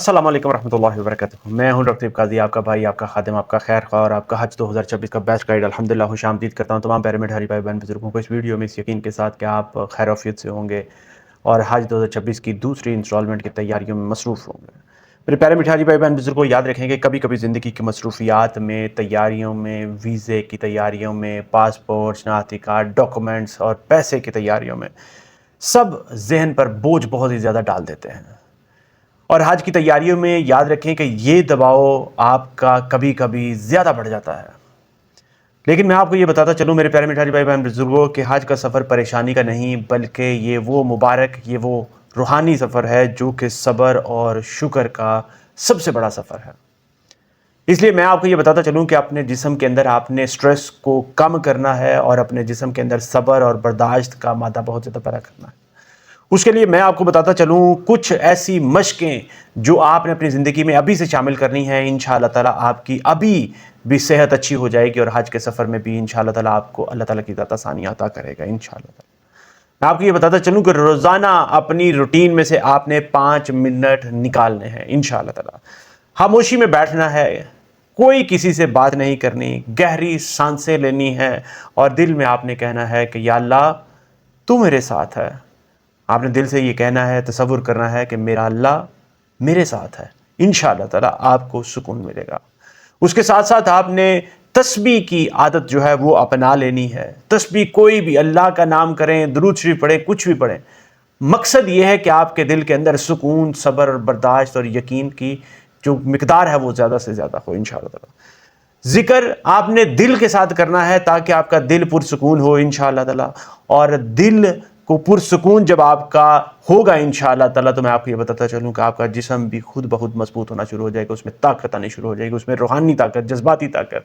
अस्सलाम वालेकुम रहमतुल्लाहि व बरकातुहू। मैं हूं डॉक्टर काजी, आपका भाई, आपका खादिम, आपका खैर ख्वाह और आपका हज 2026 का बेस्ट गाइड। अल्हम्दुलिल्लाह खुशामदीद करता हूं तमाम प्यारे मेरे भाई बहन बुजुर्गों को इस वीडियो में, इस यकीन के साथ कि आप खैर आफियत से होंगे और हज 2026 की दूसरी इंस्टॉलमेंट की तैयारियों में मसरूफ़ होंगे। मेरे प्यारे मिठाई भाई बहन बुजुर्गों, याद रखें कि कभी कभी ज़िंदगी की मसरूफियात में, तैयारियों में, वीज़े की तैयारियों में, पासपोर्ट, शनाख्ती कार्ड, डॉक्यूमेंट्स और पैसे की तैयारियों में सब जहन पर बोझ बहुत ही ज़्यादा डाल देते हैं। और हज की तैयारियों में याद रखें कि ये दबाव आपका कभी कभी ज़्यादा बढ़ जाता है। लेकिन मैं आपको ये बताता चलूँ मेरे प्यारे मिठाई भाई बहन बुजुर्गों कि हज का सफ़र परेशानी का नहीं, बल्कि ये वो मुबारक, ये वो रूहानी सफ़र है जो कि सब्र और शुक्र का सबसे बड़ा सफ़र है। इसलिए मैं आपको ये बताता चलूँ कि अपने जिस्म के अंदर आपने स्ट्रेस को कम करना है और अपने जिस्म के अंदर सब्र और बर्दाश्त का मादा बहुत ज़्यादा पैदा करना है। उसके लिए मैं आपको बताता चलूँ कुछ ऐसी मशकें जो आपने अपनी ज़िंदगी में अभी से शामिल करनी है। इंशाअल्लाह ताला आपकी अभी भी सेहत अच्छी हो जाएगी और हज के सफ़र में भी इंशाअल्लाह ताला आपको अल्लाह ताला की ज़ात आसानियाँ अता करेगा इंशाअल्लाह ताला। मैं आपको ये बताता चलूँ कि रोज़ाना अपनी रूटीन में से आपने 5 मिनट निकालने हैं इंशाअल्लाह ताला। खामोशी में बैठना है, कोई किसी से बात नहीं करनी, गहरी सांसें लेनी है और दिल में आपने कहना है कि या अल्लाह तू मेरे साथ है। आपने दिल से ये कहना है, तसव्वुर करना है कि मेरा अल्लाह मेरे साथ है। इंशाअल्लाह ताला आपको सुकून मिलेगा। उसके साथ साथ आपने तस्बीह की आदत जो है वो अपना लेनी है। तस्बीह कोई भी, अल्लाह का नाम करें, दुरूद शरीफ पढ़ें, कुछ भी पढ़ें। मकसद ये है कि आपके दिल के अंदर सुकून, सब्र, बर्दाश्त और यकीन की जो मिकदार है वो ज़्यादा से ज़्यादा हो इंशाअल्लाह ताला। ज़िक्र आपने दिल के साथ करना है ताकि आपका दिल पुरसुकून हो इंशाअल्लाह ताला। और दिल को पुरसुकून जब आपका होगा इंशाअल्लाह ताला, तो मैं आपको ये बताता चलूँ कि आपका जिस्म भी खुद ब खुद मजबूत होना शुरू हो जाएगा, उसमें ताकत आनी शुरू हो जाएगी, उसमें रूहानी ताकत, जज्बाती ताकत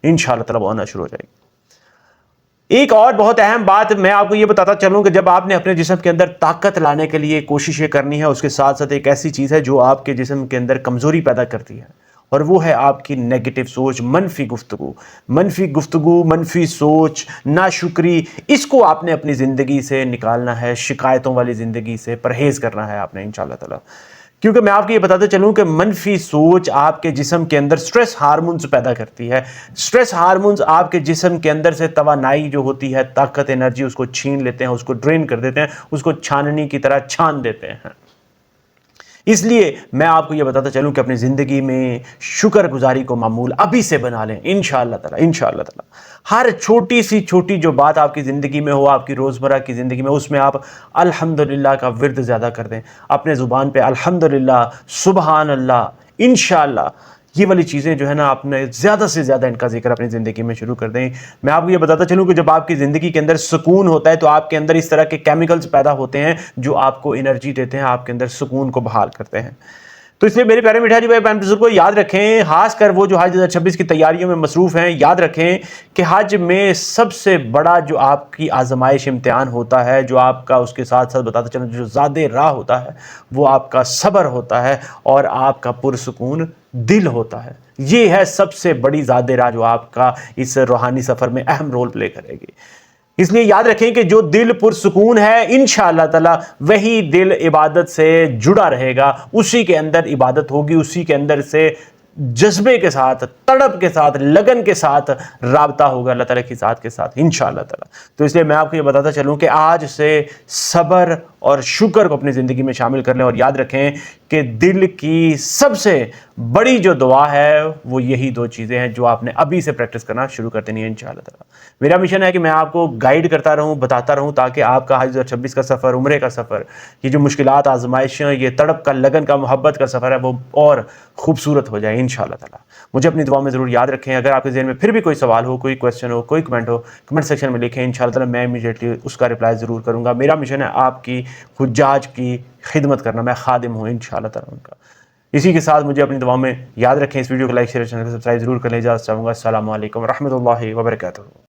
इंशाअल्लाह ताला वो आना शुरू हो जाएगी। एक और बहुत अहम बात मैं आपको ये बताता चलूँ कि जब आपने अपने जिस्म के अंदर ताकत लाने के लिए कोशिशें करनी है, उसके साथ साथ एक ऐसी चीज़ है जो आपके जिस्म के अंदर कमज़ोरी पैदा करती है और वो है आपकी नेगेटिव सोच, मनफी गुफ्तगू। मनफी गुफ्तगू, मनफी सोच, नाशुक्री, इसको आपने अपनी ज़िंदगी से निकालना है। शिकायतों वाली ज़िंदगी से परहेज़ करना है आपने इंशाअल्लाह ताला। क्योंकि मैं आपको ये बताते चलूँ कि मनफी सोच आपके जिस्म के अंदर स्ट्रेस हार्मोन्स पैदा करती है। स्ट्रेस हार्मोन्स आपके जिस्म के अंदर से तवानाई जो होती है, ताकत, एनर्जी, उसको छीन लेते हैं, उसको ड्रेन कर देते हैं, उसको छाननी की तरह छान देते हैं। इसलिए मैं आपको ये बताता चलूँ कि अपनी ज़िंदगी में शुक्रगुजारी को मामूल अभी से बना लें इंशाअल्लाह ताला। इंशाअल्लाह ताला हर छोटी सी छोटी जो बात आपकी ज़िंदगी में हो, आपकी रोज़मर्रा की ज़िंदगी में, उसमें आप अल्हम्दुलिल्लाह का विर्द ज़्यादा कर दें। अपने ज़ुबान पे अल्हम्दुलिल्लाह, सुबहान अल्लाह, इंशाअल्लाह, ये वाली चीज़ें जो है ना, आपने ज़्यादा से ज़्यादा इनका जिक्र अपनी ज़िंदगी में शुरू कर दें। मैं आपको ये बताता चलूँ कि जब आपकी ज़िंदगी के अंदर सुकून होता है तो आपके अंदर इस तरह के केमिकल्स पैदा होते हैं जो आपको एनर्जी देते हैं, आपके अंदर सुकून को बहाल करते हैं। तो इसलिए मेरे प्यारे मिठाई भाई बहन बुजुर्गों को याद रखें, खासकर वो जो हज 2026 की तैयारियों में मसरूफ़ हैं, याद रखें कि हज में सबसे बड़ा जो आपकी आजमाइश, इम्तिहान होता है, जो आपका, उसके साथ साथ बताते चलूँ जो ज़ादे राह होता है, वो आपका सब्र होता है और आपका पुरसुकून दिल होता है। ये है सबसे बड़ी ज़ादे राह जो आपका इस रूहानी सफ़र में अहम रोल प्ले करेगी। इसलिए याद रखें कि जो दिल पुरसुकून है इंशाअल्लाह ताला, वही दिल इबादत से जुड़ा रहेगा, उसी के अंदर इबादत होगी, उसी के अंदर से जज्बे के साथ, तड़प के साथ, लगन के साथ राबता होगा अल्लाह ताला की ज़ात के साथ इंशाअल्लाह ताला। तो इसलिए मैं आपको ये बताता चलूँ कि आज से सब्र और शुक्र को अपनी ज़िंदगी में शामिल कर लें और याद रखें कि दिल की सबसे बड़ी जो दुआ है वो यही 2 चीज़ें हैं जो आपने अभी से प्रैक्टिस करना शुरू कर देनी है इंशाअल्लाह ताला। मेरा मिशन है कि मैं आपको गाइड करता रहूं, बताता रहूं, ताकि आपका हज 2026 का सफ़र, उम्रे का सफ़र, ये जो मुश्किलात, आजमाइशें, ये तड़प का, लगन का, मोहब्बत का सफ़र है, वो और खूबसूरत हो जाए इंशाअल्लाह ताला। मुझे अपनी दुआ में ज़रूर याद रखें। अगर आपके ज़हन में फिर भी कोई सवाल हो, कोई क्वेश्चन हो, कोई कमेंट हो, कमेंट सेक्शन में लिखें। इंशाअल्लाह ताला मैं इमीडिएटली उसका रिप्लाई ज़रूर करूँगा। मेरा मिशन है आपकी हुज्जाज की खिदमत करना, मैं खादिम हूँ इंशाअल्लाह ताला उनका। इसी के साथ मुझे अपनी दुआ में याद रखें। इस वीडियो को लाइक, शेयर, चैनल को सब्सक्राइब ज़रूर कर लें। इजाज़त चाहूँगा। अस्सलामु अलैकुम रहमतुल्लाहि व बरकातुहू।